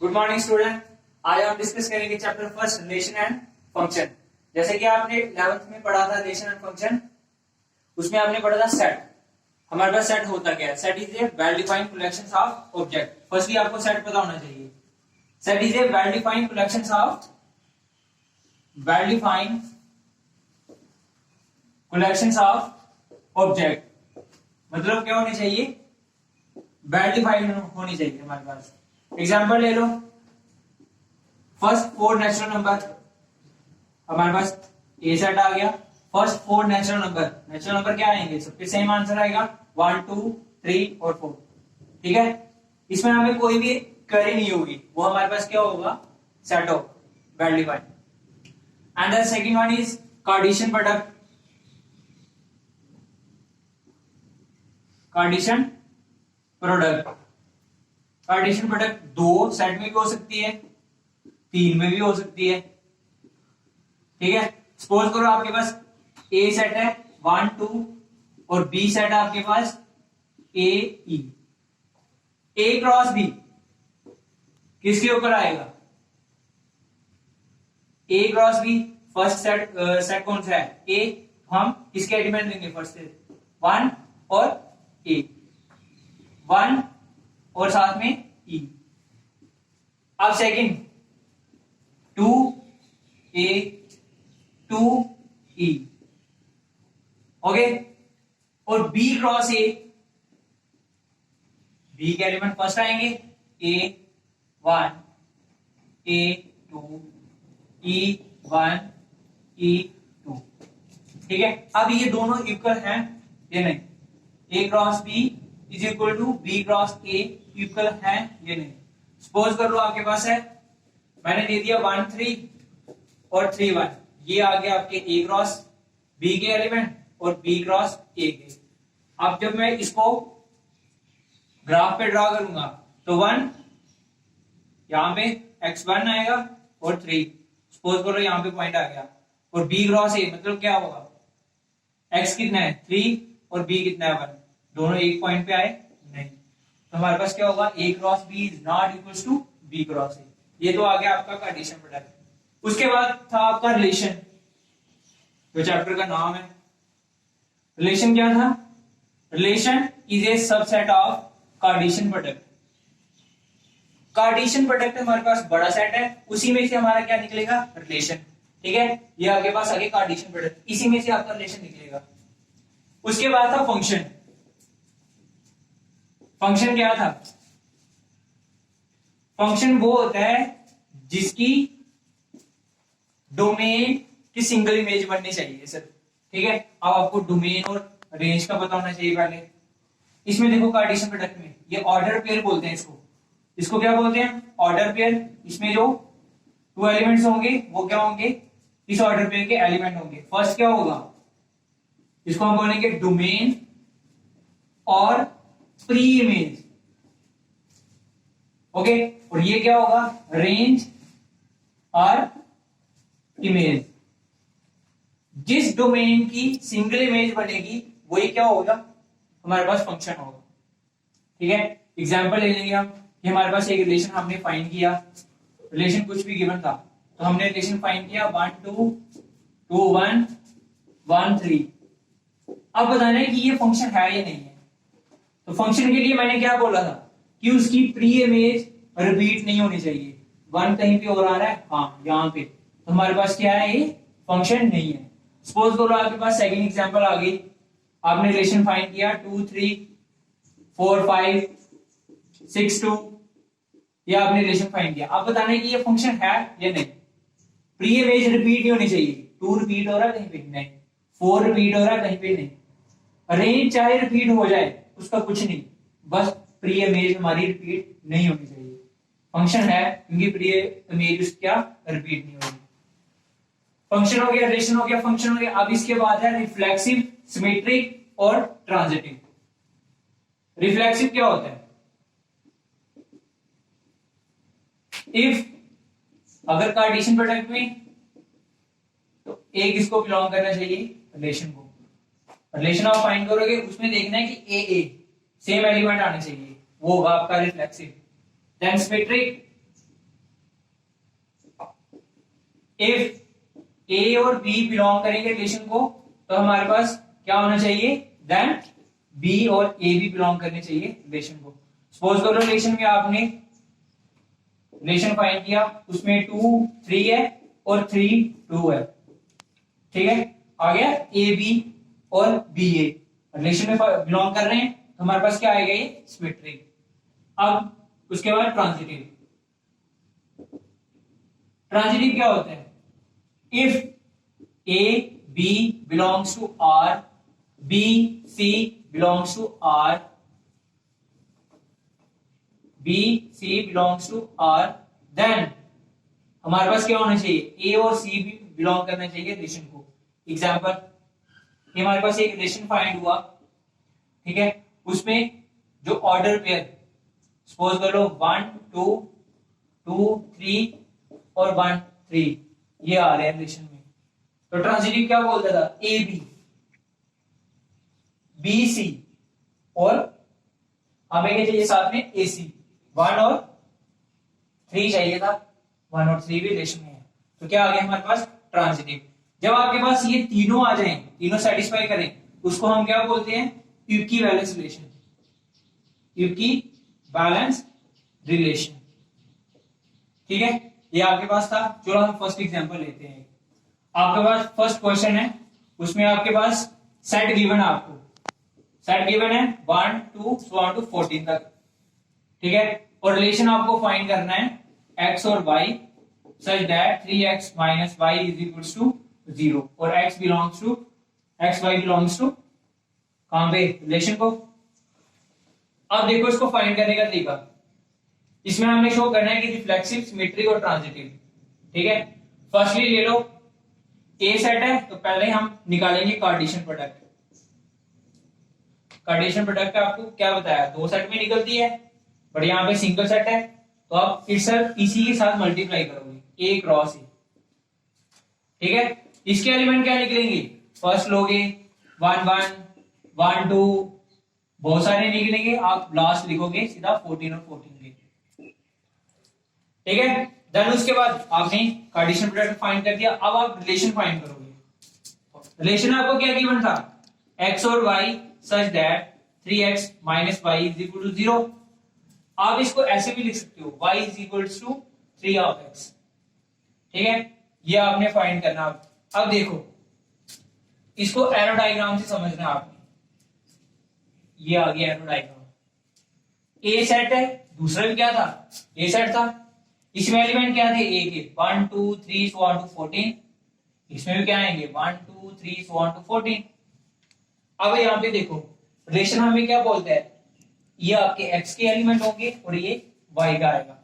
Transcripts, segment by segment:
Good morning student. आज हम discuss करेंगे chapter first relation and function. जैसे कि आपने 11th में पढ़ा था रिलेशन एंड फंक्शन, उसमें आपने पढ़ा था सेट। हमारे पास सेट होता क्या है? Set is a well defined collection of object. Firstly आपको सेट पता होना चाहिए। Set is a well defined collection of object. मतलब क्या होनी चाहिए? वेल डिफाइंड होनी चाहिए हमारे पास। एग्जाम्पल ले लो, फर्स्ट 4 नेचुरल नंबर। हमारे पास ए सेट आ गया। फर्स्ट 4 नेचुरल नंबर क्या आएंगे? सबके सेम आंसर आएगा 1 2 3 और 4। ठीक है, इसमें हमें कोई भी क्वेरी नहीं होगी, वो हमारे पास क्या होगा? Set of well defined. And the second one is Cartesian product. Cartesian product 2 set में भी हो सकती है, 3 में भी हो सकती है। ठीक है, सपोज करो आपके पास ए सेट है 1 2 और बी सेट है आपके पास ए ई। ए क्रॉस बी किसके ऊपर आएगा? ए क्रॉस बी फर्स्ट सेट कौन सा है? ए। हम किसके एलिमेंट लेंगे? फर्स्ट से 1 और ए, 1 और साथ में ई। अब सेकंड 2 ए 2 ई। ओके, और बी क्रॉस ए, बी के एलिमेंट फर्स्ट आएंगे ए 1 ए 2 ई 1 ई 2। ठीक है, अब ये दोनों इक्वल हैं ये नहीं? A cross B is equal to B cross A equal है ये नहीं? सपोज कर लो आपके पास है, मैंने दे दिया 1 3 और 3 1। ये आ गया आपके ए क्रॉस बी के एलिमेंट और बी क्रॉस ए के। अब जब मैं इसको ग्राफ पे ड्रा करूंगा तो 1 यहां पे x1 आएगा और 3, सपोज करो यहां पे पॉइंट आ गया, और बी क्रॉस ए मतलब क्या होगा? x कितना है? 3 और b कितना है? 1। दोनों एक पॉइंट पे आए नहीं, तो हमारे पास क्या होगा? a cross b is not equal to b cross a। ये तो आ गया आपका कार्टेशियन प्रोडक्ट। उसके बाद था आपका रिलेशन, जो चैप्टर का नाम है। रिलेशन क्या था? Relation is a subset of Cartesian product. Cartesian product हमारे पास बड़ा सेट है, उसी में से हमारा क्या निकलेगा? रिलेशन। ठीक है, ये आपके पास आगे कार्टेशियन प्रोडक्ट, इसी में से आपका रिलेशन निकलेगा। उसके बाद था फंक्शन। फंक्शन क्या था? फंक्शन वो होता है जिसकी डोमेन की सिंगल इमेज बननी चाहिए सर। ठीक है, अब आपको डोमेन और रेंज का पता होना चाहिए पहले। इसमें देखो कार्टेशियन प्रोडक्ट में ये ऑर्डर पेयर बोलते हैं इसको क्या बोलते हैं? Order pair. इसमें जो 2 एलिमेंट्स होंगे वो क्या होंगे? इस ऑर्डर पेयर के एलिमेंट होंगे। फर्स्ट क्या होगा? इसको हम बोलेंगे डोमेन और प्री इमेज। ओके, और ये क्या होगा? रेंज और इमेज। जिस डोमेन की सिंगल इमेज बनेगी वही क्या होगा? हमारे पास फंक्शन होगा। ठीक है, एग्जांपल ले लेंगे हम कि हमारे पास एक रिलेशन हमने फाइंड किया। रिलेशन कुछ भी गिवन था तो हमने रिलेशन फाइंड किया 1 2 2 1 1 3। अब बताना है कि ये फंक्शन है या नहीं है। तो फंक्शन के लिए मैंने क्या बोला था कि उसकी प्री इमेज रिपीट नहीं होनी चाहिए। 1 कहीं पे और आ रहा है, हाँ यहाँ पे, तो हमारे पास क्या है? ये फंक्शन नहीं है। सपोज करो आपके पास सेकंड एग्जांपल आ गई, आपने रिलेशन फाइंड किया 2 3 4 5 6 2। ये आपने रिलेशन फाइंड किया। अब बताना है कि ये फंक्शन है या नहीं। प्री इमेज रिपीट नहीं होनी चाहिए। 2 रिपीट हो रहा है कहीं पे नहीं, 4 रिपीट हो रहा है कहीं पे नहीं, रेंज चाहे रिपीट हो जाए उसका कुछ नहीं, बस प्री इमेज हमारी रिपीट नहीं होनी चाहिए। फंक्शन है क्योंकि प्री इमेज क्या रिपीट नहीं होगी। फंक्शन हो गया, रिलेशन हो गया, फंक्शन हो गया। अब इसके बाद है रिफ्लेक्सिव, सिमेट्रिक और ट्रांजिटिव। रिफ्लेक्सिव क्या होता है? इफ अगर कार्टेशियन प्रोडक्ट में तो ए किसको बिलोंग करना चाहिए? रिलेशन को। रिलेशन आप फाइंड करोगे उसमें देखना है कि ए सेम एलिमेंट आने चाहिए, वो होगा आपका रिफ्लेक्सिव। देन सिमेट्रिक, इफ ए और बी बिलोंग करेंगे रिलेशन को, तो हमारे पास क्या होना चाहिए, देन बी और ए भी बिलोंग करने चाहिए रिलेशन को। सपोज करो रिलेशन में आपने रिलेशन फाइंड किया, उसमें 2 3 है और 3 2 है, ठीक है। आ गया ए बी और बी ए रिलेशन में बिलोंग कर रहे हैं, तो हमारे पास क्या आएगा, ये सिमेट्रिक। अब उसके बाद ट्रांजिटिव। ट्रांजिटिव क्या होता है, if A B belongs to R, B C belongs to R, B C belongs to R, then हमारे पास क्या होना चाहिए, ए और सी भी बिलोंग करना चाहिए रिलेशन को। एग्जाम्पल, ये हमारे पास एक रिलेशन फाइंड हुआ, ठीक है, उसमें जो ऑर्डर पेयर सपोज कर लो 1 2 2 3 और 1 3 ये आ रहे हैं रिलेशन में, तो ट्रांजिटिव क्या बोलता था, ए बी बी सी और हमें क्या चाहिए साथ में, ए सी। 1 और 3 चाहिए था, 1 और 3 भी रिलेशन में है, तो क्या आ गया हमारे पास, ट्रांजिटिव। जब आपके पास ये तीनों आ जाएं, तीनों सेटिस्फाई करें, उसको हम क्या बोलते हैं, इक्विवेलेंस रिलेशन, इक्विवेलेंस रिलेशन, ठीक है। ये आपके पास था। चलो हम फर्स्ट एग्जांपल लेते हैं। आपके पास फर्स्ट क्वेश्चन है, उसमें आपके पास सेट गिवन है, आपको सेट गिवन है 1 2 to 14 तक, ठीक है, और रिलेशन आपको फाइंड करना है x और y such that 3x minus y is equals to 0 और x y belongs to कहां पे, रिलेशन को। अब देखो इसको फाइंड करने का तरीका, इसमें हमने शो करना है कि रिफ्लेक्सिव, सिमेट्रिक और ट्रांजिटिव, ठीक है। फर्स्टली ले लो ए सेट है, तो पहले हम निकालेंगे कार्टेशियन प्रोडक्ट। कार्टेशियन प्रोडक्ट आपको क्या बताया, 2 सेट में निकलती है, बट यहाँ पे सिंगल सेट है, तो आप इसी के साथ मल्टीप्लाई करोगे, ए क्रॉस ए, ठीक है। इसके एलिमेंट क्या निकलेंगे, फर्स्ट लोगे 1 1 1 2, बहुत सारे निकलेंगे, आप लास्ट लिखोगे सीधा 14 और 14 के, ठीक है। देन उसके बाद आपने कार्टेशियन प्रोडक्ट फाइंड कर दिया, अब आप रिलेशन फाइंड करोगे। रिलेशन आपको क्या गिवन था, x और y such that 3x minus y is equal to 0। आप इसको ऐसे भी लिख सकते हो, y is equals to 3 of x, ठीक है। ये आपने फाइंड करना। अब देखो इसको एरो डायग्राम से समझना आपने, ये आ गया एरो डायग्राम, ए सेट है, दूसरा भी क्या था, ए सेट था, इसमें एलिमेंट क्या थे, ए के 1 2 3 so on to 14, इसमें भी क्या आएंगे 1 2 3 so on to 14। अब यहाँ पे देखो रिलेशन हमें क्या बोलता है, ये आपके x के एलिमेंट होंगे और ये y का आएगा।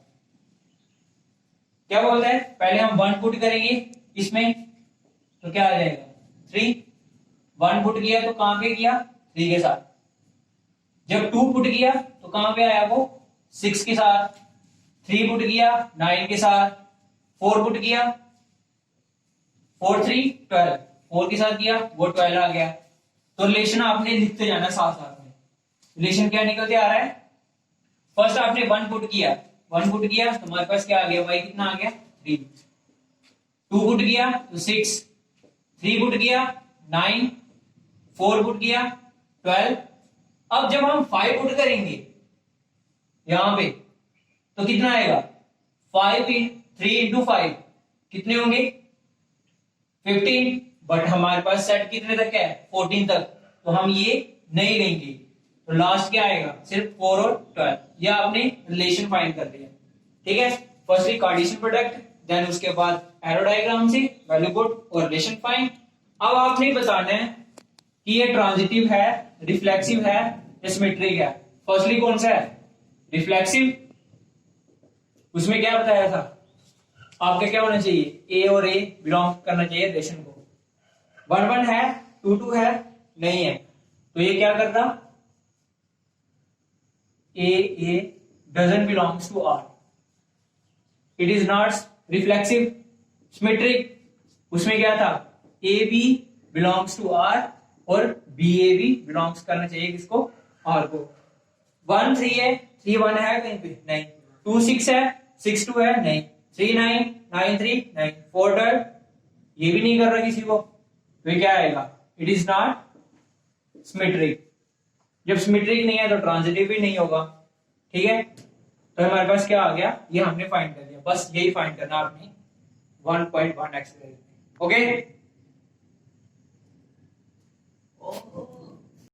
क्या बोलता है, पहले हम 1 पुट करेंगे इसमें, तो क्या आ जाएगा 3, 1 पुट किया तो कहां पे किया, 3 के साथ। जब 2 पुट किया तो कहां पे आया, वो 6 के साथ। 3 पुट किया 9 के साथ। 4 पुट किया 4 3 12, 4 के साथ किया वो 12 आ गया। तो रिलेशन आपने लिखते जाना साथ साथ में, रिलेशन क्या निकलते आ रहा है। फर्स्ट आपने 1 पुट किया, 1 पुट किया तो हमारे पास क्या आ गया, y कितना आ गया 3। 2 पुट किया तो 6, 3 पुट किया 9, 4 पुट किया 12। अब जब हम 5 पुट करेंगे यहां पे तो कितना आएगा, 3 इंटू 5 कितने होंगे 15, बट हमारे पास सेट कितने तक है 14 तक, तो हम ये नहीं लेंगे, तो लास्ट क्या आएगा सिर्फ 4 और 12। ये आपने रिलेशन फाइंड कर लिया, ठीक है। फर्स्टली कार्टेशियन प्रोडक्ट, देन उसके बाद एरो डायग्राम से वैल्यू पुट और रिलेशन फाइंड। अब आपने बताना है कि ये ट्रांजिटिव है, रिफ्लेक्सिव है या सिमेट्रिक है। फर्स्टली कौन सा है, रिफ्लेक्सिव। उसमें क्या बताया था, आपका क्या होना चाहिए, ए और ए बिलोंग करना चाहिए रिलेशन को। 1 1 है, 2 2 है, नहीं है, तो ये क्या करता, A doesn't belongs to R, it is not reflexive. Symmetric, उसमें क्या था, A B belongs to R और बी ए भी बिलोंग्स करना चाहिए किसको, आर को। 1 3 है, 3 1 है कहीं पे नहीं, 2 6 है, 6 2 है नहीं, 3 9 9 3 9 4 12, ये भी नहीं कर रहा किसी को, तो क्या आएगा, इट इज नॉट सिमेट्रिक। जब सिमेट्रिक नहीं है तो ट्रांजिटिव भी नहीं होगा, ठीक है। तो हमारे पास क्या आ गया, ये हमने फाइंड कर दिया, बस यही फाइंड करना आपने 1.1 एक्सरसाइज में, ओके।